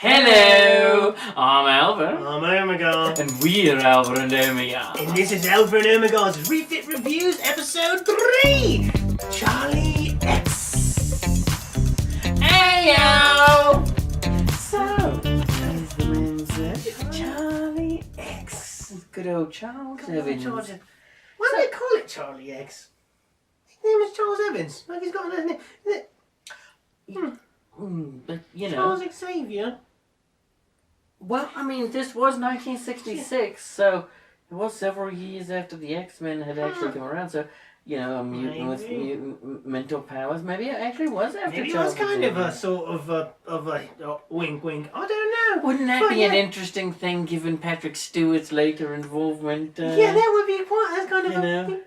Hello, I'm Alpher. I'm Omegar. And we're Alpher and Omegar. And this is Alpher and Omegar's Refit Reviews Episode 3! Charlie X. Heyo! So, as the man said, Charlie X. Good old Charles Evans. Why do they call it Charlie X? His name is Charles Evans. Like he's got another name. But, you know. Charles Xavier. Well, I mean, this was 1966, so it was several years after the X-Men had actually come around. So, you know, a mutant with mutant mental powers. Maybe it actually was after Maybe it Charles was kind Xavier. of a sort of a wink wink. I don't know. Wouldn't that be an interesting thing, given Patrick Stewart's later involvement? Yeah, that would be quite. That's kind of you know.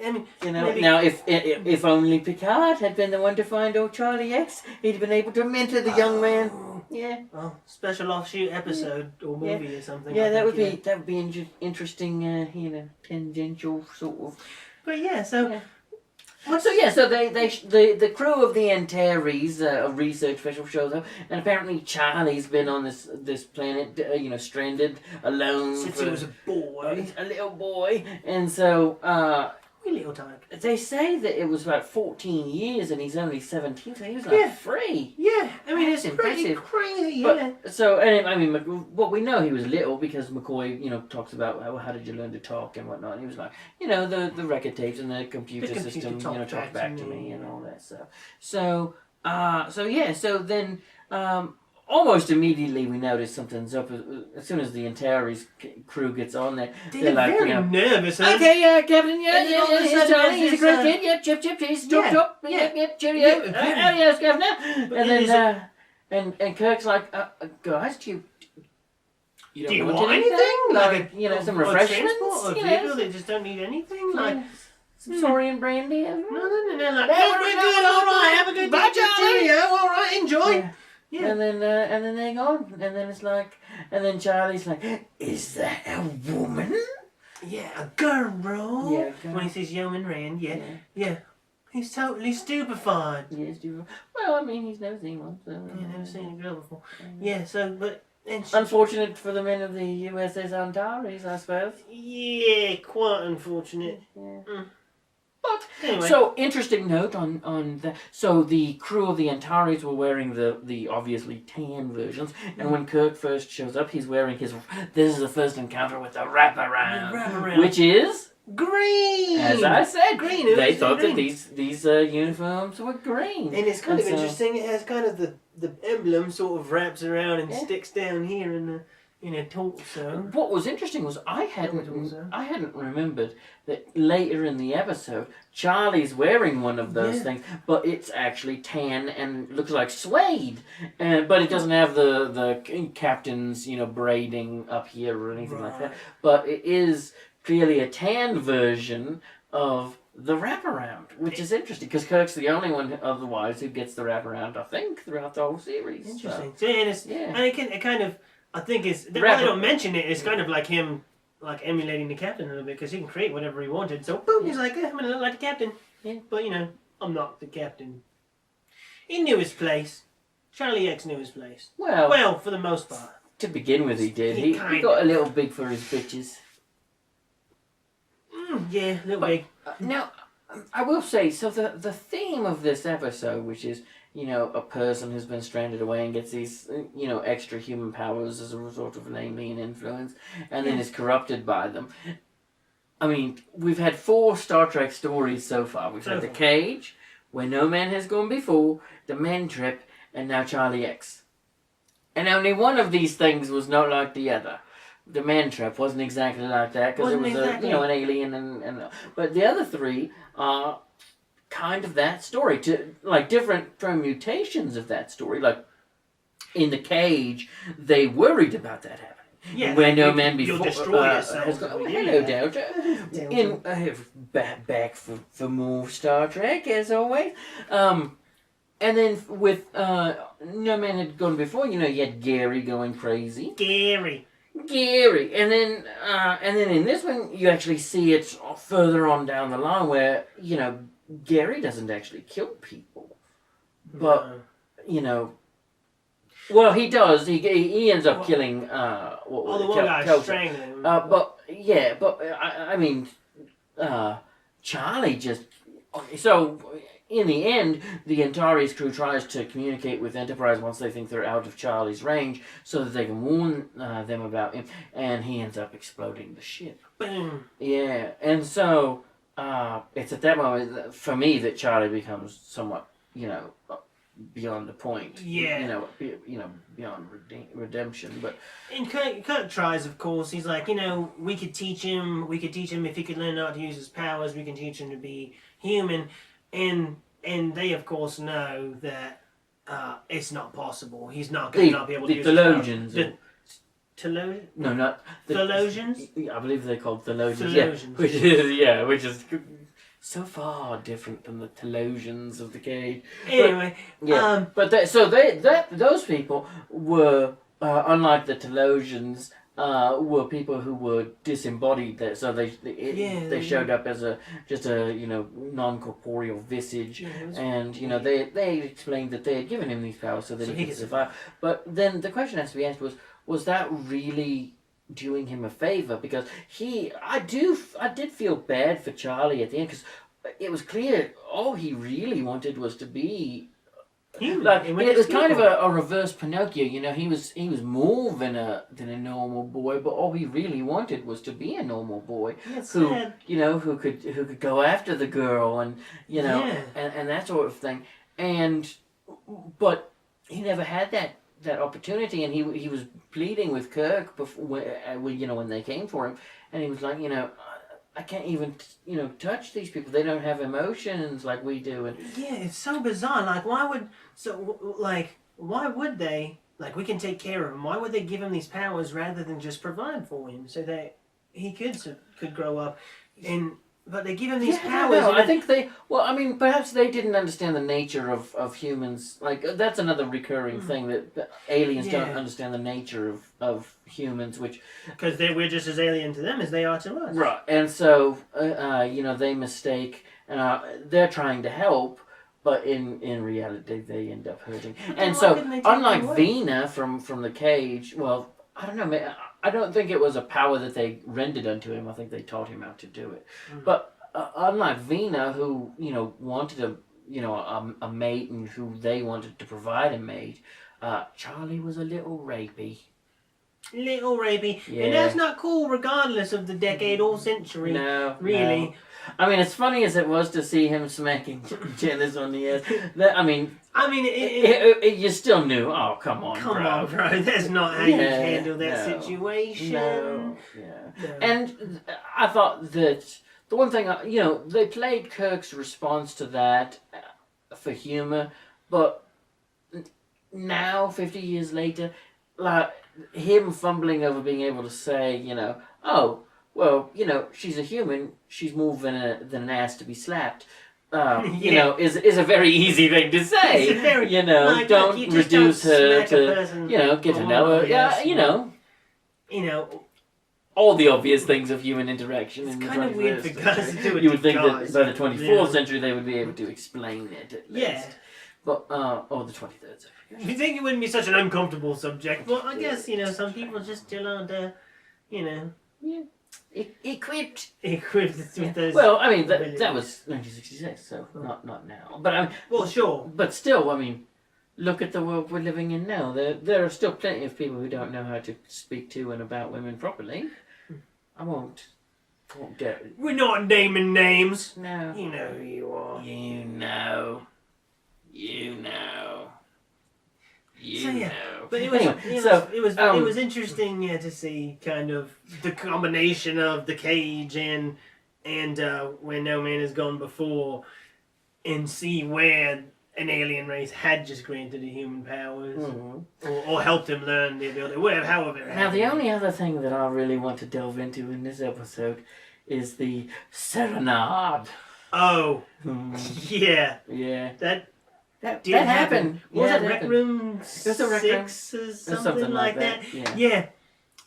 I mean, You know, maybe. now if only Picard had been the one to find old Charlie X, he'd been able to mentor the young man. Yeah. Well, special offshoot episode or movie or something. Yeah, I that think, would be interesting. You know, tangential sort of. But yeah, so. Yeah. So the crew of the Antares, a research vessel, shows up, and apparently Charlie's been on this planet, you know, stranded, alone. Since he was a boy. A little boy, and so Wee little tag. they say that it was about 14 years, and he's only 17, so he was like free. Yeah, I mean That's it's pretty impressive. crazy. Yeah. But, so, and I mean, what we know, he was little because McCoy, you know, talks about how did you learn to talk and whatnot. And he was like, you know, the record tapes and the computer system, you know, talked back to me and all that stuff. So, so then, almost immediately we notice something's up. As soon as the Antares crew gets on there, They're like, very you know, nervous. Huh? okay, yeah, Captain, yeah, And then all of a he's sudden Charlie, he's a great there's kid, yep, chip, he's yeah, top, yeah. yep, cheerio, Yeah, yes, Governor. But And then then, and Kirk's like, guys, do you Do you want want anything? Like, a, you know, some a refreshments? transport, a You vehicle know, that just don't need anything? Like, some Saurian brandy? no, like, That yeah, would we're be good, good, all right, good. have a good Bye, day, Charlie. cheerio, all right, enjoy. Yeah. Yeah. And then they're gone. And then it's like, and then Charlie's like, is that a woman? Yeah, a girl. Yeah, a girl. When he says Yeoman Rand, yeah. He's totally stupefied. Yes, do. Well, I mean, he's never seen one. So, Yeah, never seen a girl before. Yeah, so, but... And she, unfortunate for the men of the USS Antares, I suppose. yeah, quite unfortunate. Yeah. But, anyway. So, interesting note on that. So, the crew of the Antares were wearing the obviously tan versions, and when Kirk first shows up, he's wearing his. This is the first encounter with the wraparound, which is green! as I said, Green. They thought green. that these uniforms were green, And it's kind of so- interesting. It has kind of the emblem sort of wraps around and Yeah. sticks down here in the torso. What was interesting was I hadn't remembered that later in the episode Charlie's wearing one of those things, but it's actually tan and looks like suede, but it doesn't have the captain's braiding up here or anything like that. But it is clearly a tan version of the wraparound, which is interesting because Kirk's the only one otherwise who gets the wraparound, I think, throughout the whole series. Interesting. So, and it kind of. I think it's they don't mention it. It's kind of like him, like emulating the captain a little bit because he can create whatever he wanted. So boom, he's like, I'm gonna look like the captain. Yeah. But I'm not the captain. He knew his place. Charlie X knew his place. Well, for the most part. To begin with, he did. He got a little big for his bitches. Yeah, a little big. Now, I will say, so the theme of this episode, which is, a person who's been stranded away and gets these, extra human powers as a result of an alien influence, and then is corrupted by them. I mean, we've had 4 Star Trek stories so far. We've had The Cage, Where No Man Has Gone Before, The Men Trip, and now Charlie X. And only one of these things was not like the other. The Man Trap wasn't exactly like that because it was an alien but the other 3 are kind of that story, to like different permutations of that story. Like in The Cage, they worried about that happening. Yeah, Where No Man Before you'll destroy yourself. has gone. Hello, Delta. Back for more Star Trek as always. And then with No Man Had Gone Before, you had Gary going crazy. Gary, and then in this one you actually see it further on down the line where Gary doesn't actually kill people, but Well, he does. He ends up killing. The one guy strangling him. But I mean, Charlie just so. In the end, the Antares crew tries to communicate with Enterprise once they think they're out of Charlie's range, so that they can warn them about him, and he ends up exploding the ship. Boom. Yeah, and so it's at that moment for me that Charlie becomes somewhat, beyond the point. Yeah. Beyond redemption. But and Kirk tries, of course. He's like, we could teach him. We could teach him if he could learn how to use his powers. We can teach him to be human. And they, of course, know that it's not possible. He's not going to be able to use his powers. No, not... Theologians? I believe they're called theologians. Theologians. Which is so far different than the theologians of the cage. Anyway. Those people were, unlike the theologians... were people who were disembodied, so they showed up as just a non-corporeal visage, and they explained that they had given him these powers so that he could survive. But then the question has to be asked was that really doing him a favor? Because I did feel bad for Charlie at the end, because it was clear all he really wanted was to be. It was kind of a reverse Pinocchio, he was more than a normal boy, but all he really wanted was to be a normal boy who could go after the girl and and that sort of thing, but he never had that opportunity, and he was pleading with Kirk before, when they came for him, and he was like, I can't even, touch these people. They don't have emotions like we do. And yeah, it's so bizarre. Like, why would they? Like, we can take care of him. Why would they give him these powers rather than just provide for him so that he could grow up? But they give him these powers. I think perhaps they didn't understand the nature of humans. Like, that's another recurring thing, that aliens don't understand the nature of humans, which... Because we're just as alien to them as they are to us. Right, and so, they mistake, they're trying to help, but in reality they end up hurting. And so, unlike Vina from the cage, well, I don't know, I don't think it was a power that they rendered unto him. I think they taught him how to do it. But unlike Vina, who wanted a mate, and who they wanted to provide a mate, Charlie was a little rapey. And that's not cool, regardless of the decade or century. No, really. No. I mean, as funny as it was to see him smacking Janice on the ass, you still knew. Oh, come on, bro. That's not how you handle that situation. No. And I thought that the one thing, they played Kirk's response to that for humor, but now, 50 years later, like him fumbling over being able to say, oh. Well, she's a human. She's more than an ass to be slapped. Is a very easy thing to say. It's very, don't reduce her to, get to know her. All the obvious things of human interaction. It's kind of weird for guys to do it. You would think that by the 24th century they would be able to explain it at least. Yeah. But, or the 23rd century. You think it wouldn't be such an uncomfortable subject? Well, I guess, some people just still aren't, Yeah. Equipped with those. Well, I mean that was 1966, so not now. But sure. But still, look at the world we're living in now. There are still plenty of people who don't know how to speak to and about women properly. I won't get. We're not naming names. No. You know who you are. You know. But it was interesting to see kind of the combination of the cage and where No Man Has Gone Before, and see where an alien race had just granted the human powers, or helped him learn the ability, however. Now, the only other thing that I really want to delve into in this episode is the serenade. Oh, yeah. That did happen. Was it Rec Room 6 or something like that? Yeah.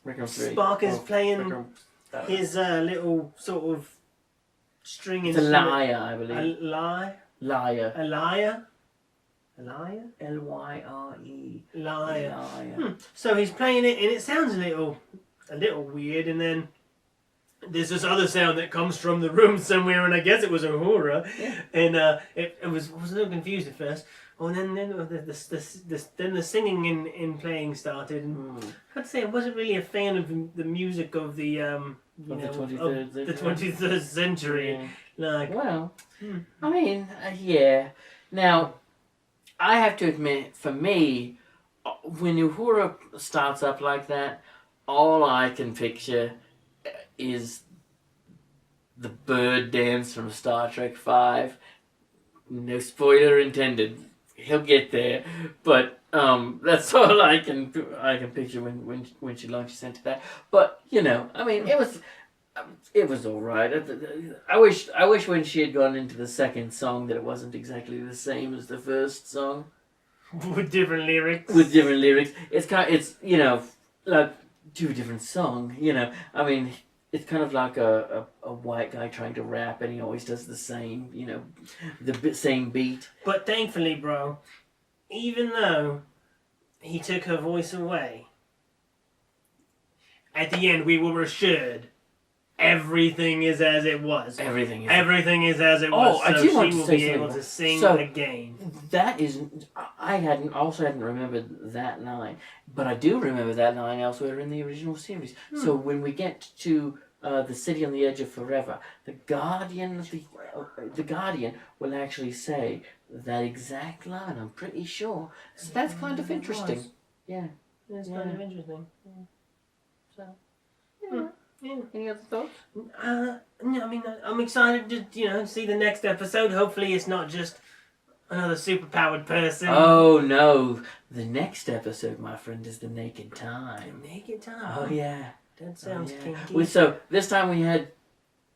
Rec Room 3. Spock is playing his little sort of string instrument. It's a lyre, I believe. A lyre? Lyre. A lyre? Liar? Lyre. Liar. So he's playing it, and it sounds a little weird, and then there's this other sound that comes from the room somewhere, and I guess it was Uhura, and I was a little confused at first. Oh, and then the singing and playing started, and I'd say I wasn't really a fan of the music of the the 23rd century. Yeah. Like, Well, I mean, yeah. Now, I have to admit, for me, when Uhura starts up like that, all I can picture is the bird dance from Star Trek V. No spoiler intended. He'll get there, but that's all I can picture when she launches into that. But I mean, it was all right. I wish when she had gone into the second song that it wasn't exactly the same as the first song. with different lyrics. It's like two different songs. I mean, it's kind of like a white guy trying to rap, and he always does the same. The same beat. But thankfully, bro, even though he took her voice away, at the end we were assured everything is as it was. Everything is as it was. I So do want she to will say be something able more. to sing So, again. That is, I hadn't remembered that line, but I do remember that line elsewhere in the original series. So when we get to the city on the edge of forever, the Guardian will actually say that exact line. I'm pretty sure. So that's kind of interesting. Yeah. It's kind of interesting. So. Yeah. Any other thoughts? No, I mean, I'm excited to see the next episode. Hopefully, it's not just another superpowered person. Oh no! The next episode, my friend, is the Naked Time. The Naked Time. Oh yeah. That sounds kinky. So this time we had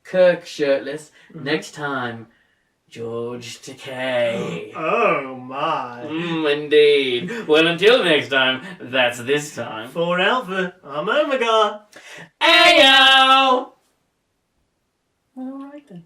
Kirk shirtless. Next time, George Takei. Oh my. Indeed. Well, until next time, that's this time. For Alpher, I'm Omegar. Ayo! All right then.